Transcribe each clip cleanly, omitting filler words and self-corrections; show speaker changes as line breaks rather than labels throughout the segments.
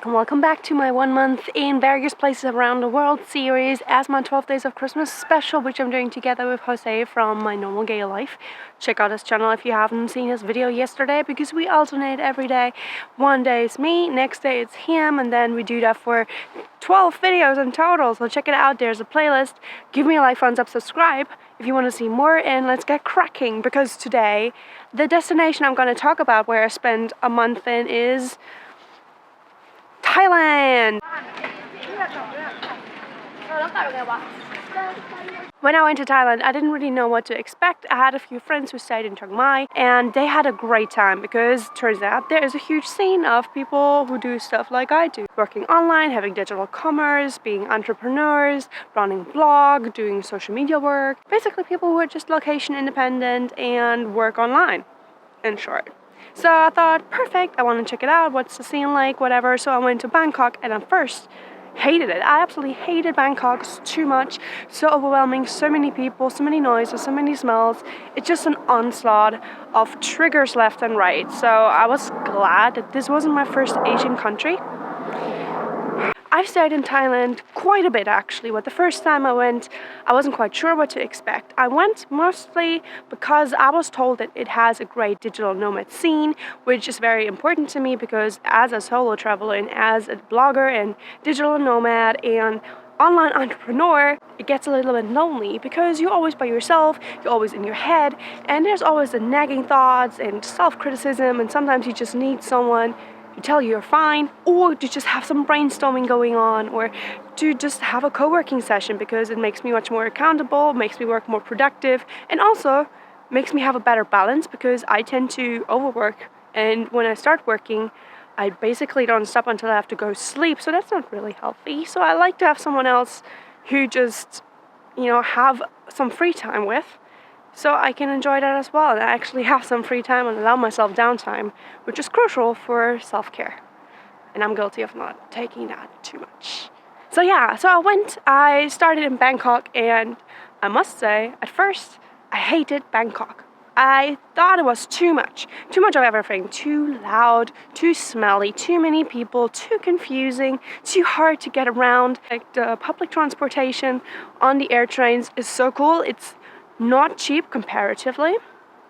Welcome back to my 1 month in various places around the world series as my 12 days of Christmas special, which I'm doing together with Jose from My Normal Gay Life. Check out his channel if you haven't seen his video yesterday, because we alternate every day. One day it's me, next day it's him, and then we do that for 12 videos in total. So check it out, there's a playlist. Give me a like, thumbs up, subscribe if you want to see more, and let's get cracking, because today the destination I'm going to talk about where I spent a month in is Thailand. When I went to Thailand, I didn't really know what to expect. I had a few friends who stayed in Chiang Mai, and they had a great time because turns out there is a huge scene of people who do stuff like I do. Working online, having digital commerce, being entrepreneurs, running blog, doing social media work. Basically people who are just location independent and work online, in short. So I thought, perfect, I want to check it out, what's the scene like, whatever. So I went to Bangkok, and at first hated it. I absolutely hated Bangkok. It's too much, so overwhelming, so many people, so many noises, so many smells. It's just an onslaught of triggers left and right. So I was glad that this wasn't my first Asian country. I've stayed in Thailand quite a bit actually, but the first time I went, I wasn't quite sure what to expect. I went mostly because I was told that it has a great digital nomad scene, which is very important to me because as a solo traveler and as a blogger and digital nomad and online entrepreneur, it gets a little bit lonely because you're always by yourself, you're always in your head, and there's always the nagging thoughts and self-criticism, and sometimes you just need someone to tell you you're fine, or to just have some brainstorming going on, or to just have a co-working session, because it makes me much more accountable, makes me work more productive, and also makes me have a better balance because I tend to overwork, and when I start working I basically don't stop until I have to go sleep, so that's not really healthy. So I like to have someone else who just, have some free time with, so I can enjoy that as well, and I actually have some free time and allow myself downtime, which is crucial for self-care. And I'm guilty of not taking that too much. So yeah, I started in Bangkok, and I must say, at first, I hated Bangkok. I thought it was too much of everything, too loud, too smelly, too many people, too confusing, too hard to get around. Like the public transportation on the air trains is so cool. It's not cheap comparatively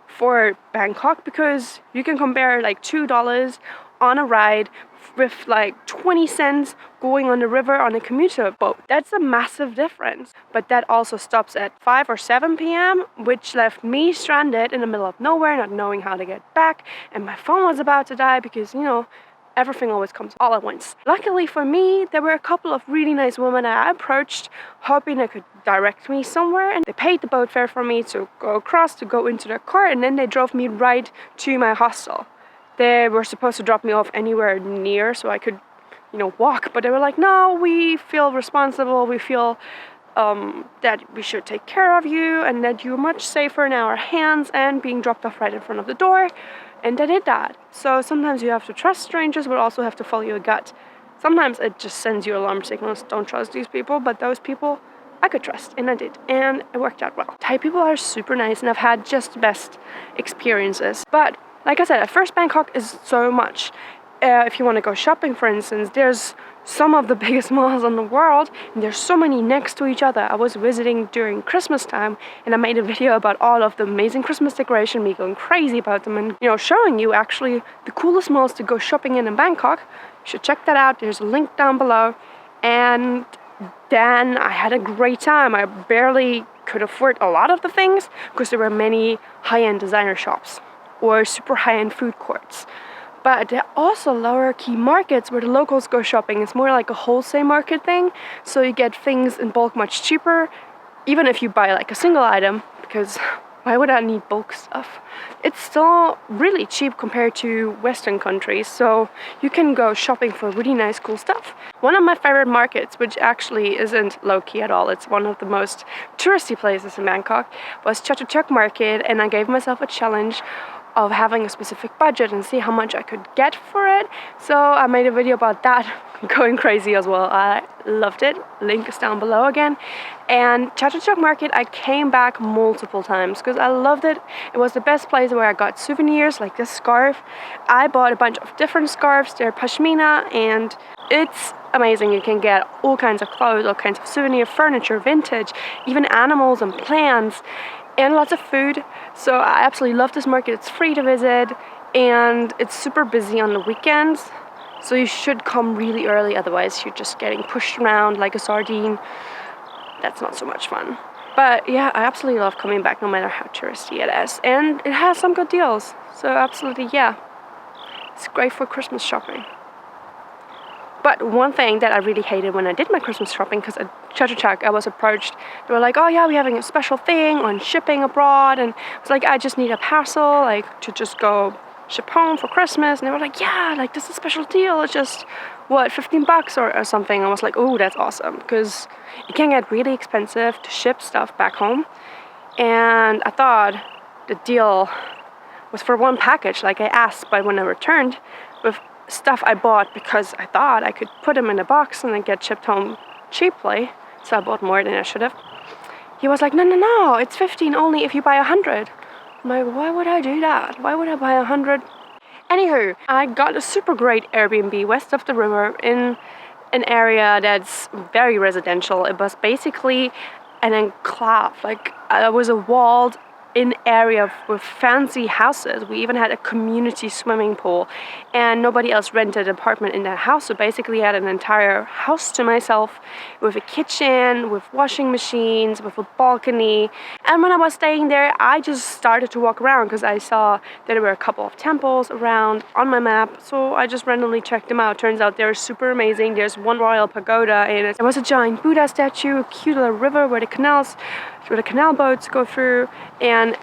for Bangkok, because you can compare like $2 on a ride with like 20 cents going on the river on a commuter boat. That's a massive difference. But that also stops at 5 or 7 p.m, which left me stranded in the middle of nowhere, not knowing how to get back, and my phone was about to die because everything always comes all at once. Luckily for me, there were a couple of really nice women I approached, hoping they could direct me somewhere, and they paid the boat fare for me to go across, to go into their car, and then they drove me right to my hostel. They were supposed to drop me off anywhere near so I could, walk, but they were like, no, we feel responsible, we feel that we should take care of you and that you're much safer in our hands, and being dropped off right in front of the door. And they did that. So sometimes you have to trust strangers, but also have to follow your gut. Sometimes it just sends you alarm signals, don't trust these people, but those people I could trust, and I did, and it worked out well. Thai people are super nice, and I've had just the best experiences. But like I said, at first Bangkok is so much. If you want to go shopping, for instance, there's some of the biggest malls in the world, and there's so many next to each other. I was visiting during Christmas time, and I made a video about all of the amazing Christmas decoration, me going crazy about them, and showing you actually the coolest malls to go shopping in Bangkok. You should check that out. There's a link down below. And then I had a great time. I barely could afford a lot of the things because there were many high-end designer shops or super high-end food courts. But there are also lower key markets where the locals go shopping. It's more like a wholesale market thing, so you get things in bulk much cheaper, even if you buy like a single item, because why would I need bulk stuff? It's still really cheap compared to Western countries, so you can go shopping for really nice, cool stuff. One of my favorite markets, which actually isn't low-key at all, it's one of the most touristy places in Bangkok, was Chatuchak Market, and I gave myself a challenge of having a specific budget and see how much I could get for it. So I made a video about that, going crazy as well. I loved it. Link is down below again. And Chatuchak Market, I came back multiple times because I loved it. It was the best place where I got souvenirs like this scarf. I bought a bunch of different scarves. They're pashmina, and it's amazing. You can get all kinds of clothes, all kinds of souvenir furniture, vintage, even animals and plants, and lots of food. So I absolutely love this market. It's free to visit and it's super busy on the weekends. So you should come really early, otherwise you're just getting pushed around like a sardine. That's not so much fun. But yeah, I absolutely love coming back no matter how touristy it is. And it has some good deals. So absolutely, yeah. It's great for Christmas shopping. But one thing that I really hated when I did my Christmas shopping, because at Chatuchak I was approached, they were like, oh yeah, we're having a special thing on shipping abroad, and I was like, I just need a parcel, like, to just go ship home for Christmas, and they were like, yeah, like, this is a special deal, it's just, what, $15 or something. I was like, oh, that's awesome, because it can get really expensive to ship stuff back home, and I thought the deal was for one package, like I asked, but when I returned with stuff I bought because I thought I could put them in a box and then get shipped home cheaply, so I bought more than I should have. He was like, no, it's 15 only if you buy 100. I'm like, why would I do that? Why would I buy 100? Anywho, I got a super great Airbnb west of the river in an area that's very residential. It was basically an enclave, like it was a walled in area with fancy houses. We even had a community swimming pool, and nobody else rented an apartment in that house. So basically I had an entire house to myself with a kitchen, with washing machines, with a balcony. And when I was staying there, I just started to walk around because I saw that there were a couple of temples around on my map. So I just randomly checked them out. Turns out they're super amazing. There's one royal pagoda in it. There was a giant Buddha statue, a cute little river where the canal boats go through, and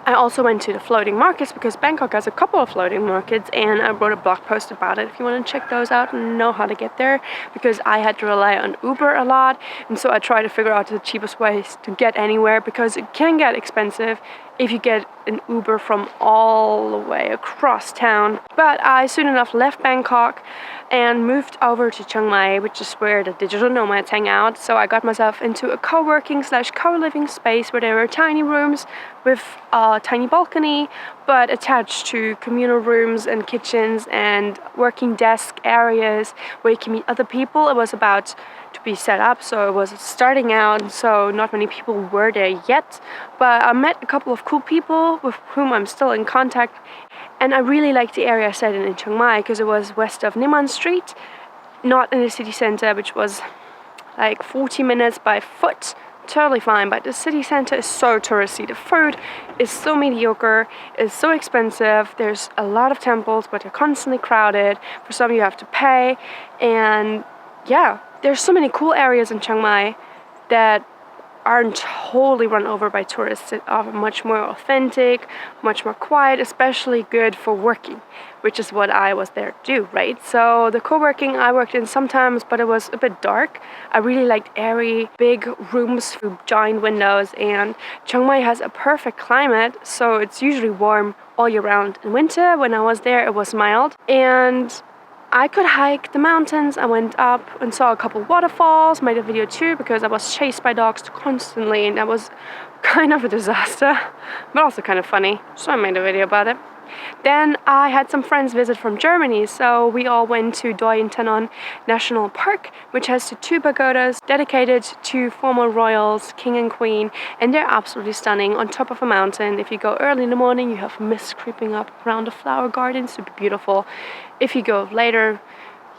I also went to the floating markets because Bangkok has a couple of floating markets, and I wrote a blog post about it if you want to check those out and know how to get there, because I had to rely on Uber a lot, and so I tried to figure out the cheapest ways to get anywhere, because it can get expensive if you get an Uber from all the way across town. But I soon enough left Bangkok and moved over to Chiang Mai, which is where the digital nomads hang out. So I got myself into a co-working/co-living space where there were tiny rooms with a tiny balcony, but attached to communal rooms and kitchens and working desk areas where you can meet other people. It was about to be set up, so it was starting out, so not many people were there yet, but I met a couple of cool people with whom I'm still in contact. And I really liked the area I stayed in Chiang Mai because it was west of Nimon Street, not in the city center, which was like 40 minutes by foot. Totally fine, but the city center is so touristy. The food is so mediocre, it's so expensive. There's a lot of temples, but they're constantly crowded. For some you have to pay, and yeah, there's so many cool areas in Chiang Mai that aren't totally run over by tourists. That are much more authentic, much more quiet, especially good for working, which is what I was there to do, right? So the co-working I worked in sometimes, but it was a bit dark. I really liked airy, big rooms with giant windows, and Chiang Mai has a perfect climate, so it's usually warm all year round. In winter, when I was there, it was mild, and I could hike the mountains. I went up and saw a couple waterfalls, made a video too because I was chased by dogs constantly, and that was kind of a disaster, but also kind of funny, so I made a video about it. Then I had some friends visit from Germany, so we all went to Inthanon National Park, which has the 2 pagodas dedicated to former royals, king and queen, and they're absolutely stunning on top of a mountain. If you go early in the morning, you have mist creeping up around the flower garden, super beautiful. If you go later,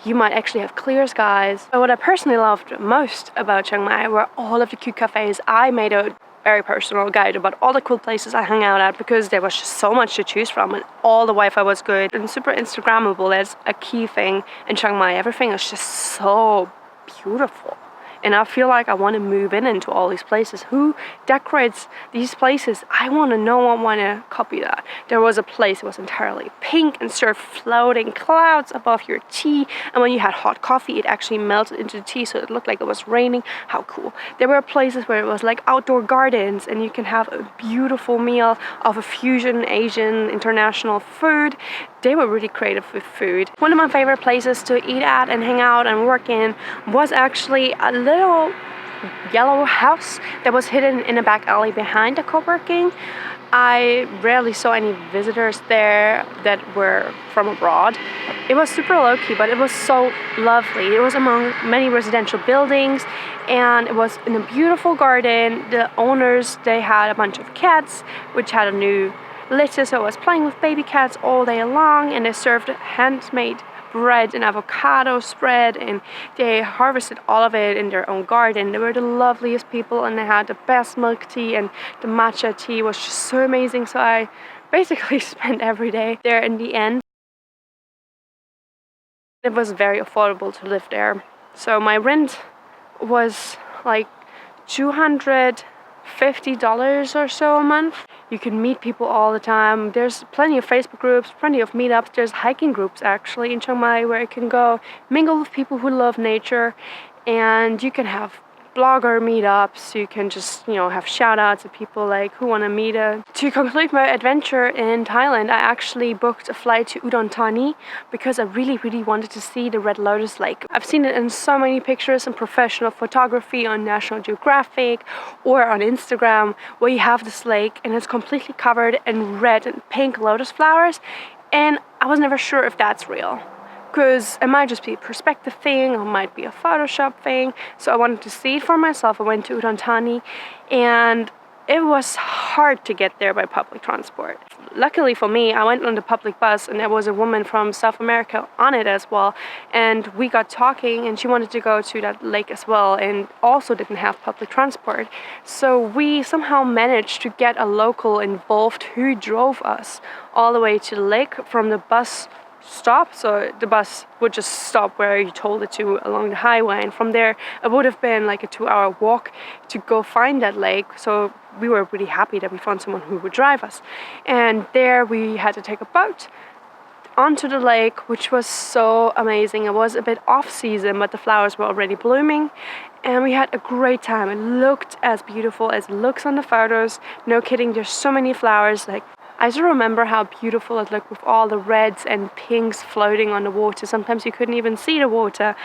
you might actually have clear skies. But what I personally loved most about Chiang Mai were all of the cute cafes. I made a very personal guide about all the cool places I hung out at because there was just so much to choose from, and all the Wi-Fi was good and super Instagrammable. That's a key thing in Chiang Mai. Everything is just so beautiful. and I feel like I want to move into all these places. Who decorates these places? I want to know. I want to copy that. There was a place that was entirely pink and served floating clouds above your tea, and when you had hot coffee it actually melted into the tea so it looked like it was raining. How cool. There were places where it was like outdoor gardens and you can have a beautiful meal of a fusion Asian international food. They were really creative with food. One of my favorite places to eat at and hang out and work in was actually a little yellow house that was hidden in a back alley behind the co-working. I rarely saw any visitors there that were from abroad. It was super low-key, but it was so lovely. It was among many residential buildings and it was in a beautiful garden. The owners, they had a bunch of cats which had a new litter, so I was playing with baby cats all day long, and they served handmade bread and avocado spread, and they harvested all of it in their own garden. They were the loveliest people and they had the best milk tea, and the matcha tea was just so amazing. So I basically spent every day there in the end. It was very affordable to live there. So my rent was like $250 or so a month. You can meet people all the time. There's plenty of Facebook groups, plenty of meetups. There's hiking groups actually in Chiang Mai where you can go mingle with people who love nature, and you can have blogger meetups. You can just, have shout outs of people like who want to meet. To conclude my adventure in Thailand, I actually booked a flight to Udon Thani because I really wanted to see the Red Lotus Lake. I've seen it in so many pictures and professional photography on National Geographic or on Instagram, where you have this lake and it's completely covered in red and pink lotus flowers, and I was never sure if that's real, because it might just be a perspective thing or it might be a Photoshop thing. So I wanted to see it for myself. I went to Udon Thani and it was hard to get there by public transport. Luckily for me, I went on the public bus and there was a woman from South America on it as well, and we got talking and she wanted to go to that lake as well and also didn't have public transport. So we somehow managed to get a local involved who drove us all the way to the lake from the bus stop. So the bus would just stop where you told it to along the highway, and from there it would have been like a 2-hour walk to go find that lake. So we were really happy that we found someone who would drive us, and there we had to take a boat onto the lake, which was so amazing. It was a bit off season, but the flowers were already blooming and we had a great time. It looked as beautiful as it looks on the photos. No kidding, there's so many flowers. Like, I still remember how beautiful it looked with all the reds and pinks floating on the water. Sometimes you couldn't even see the water.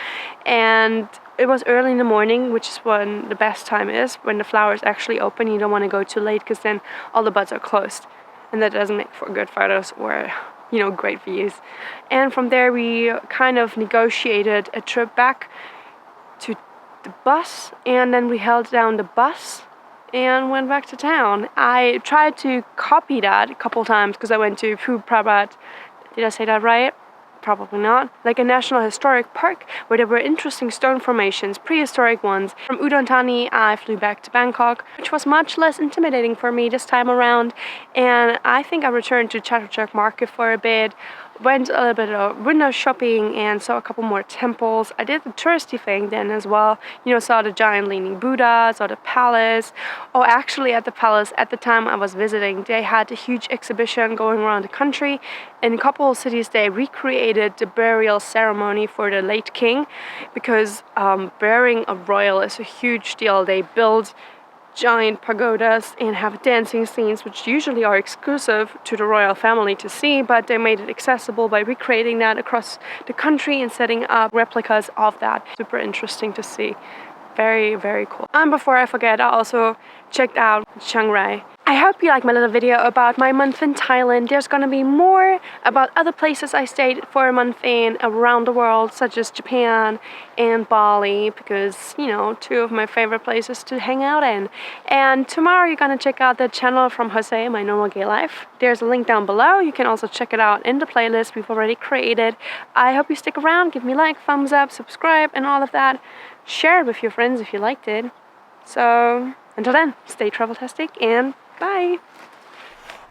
And it was early in the morning, which is when the best time is, when the flowers actually open. You don't want to go too late because then all the buds are closed. And that doesn't make for good photos or, great views. And from there we kind of negotiated a trip back to the bus. And then we held down the bus and went back to town. I tried to copy that a couple times because I went to Phu Prabhat. Did I say that right? Probably not. Like a national historic park where there were interesting stone formations, prehistoric ones. From Udon Thani, I flew back to Bangkok, which was much less intimidating for me this time around. And I think I returned to Chatuchak Market for a bit, went a little bit of window shopping and saw a couple more temples. I did the touristy thing then as well. Saw the giant leaning Buddha, saw the palace. Oh, actually at the palace, at the time I was visiting, they had a huge exhibition going around the country. In a couple of cities, they recreated the burial ceremony for the late king, because burying a royal is a huge deal. They build giant pagodas and have dancing scenes, which usually are exclusive to the royal family to see, but they made it accessible by recreating that across the country and setting up replicas of that. Super interesting to see. Very cool. And before I forget, I also checked out Chiang Rai. I hope you like my little video about my month in Thailand. There's gonna be more about other places I stayed for a month in around the world, such as Japan and Bali, because, two of my favorite places to hang out in. And tomorrow you're gonna check out the channel from Jose, My Normal Gay Life. There's a link down below. You can also check it out in the playlist we've already created. I hope you stick around, give me a like, thumbs up, subscribe, and all of that. Share it with your friends if you liked it. So until then, stay travel-tastic and bye.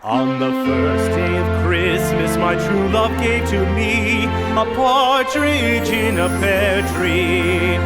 On the first day of Christmas, my true love gave to me a partridge in a pear tree.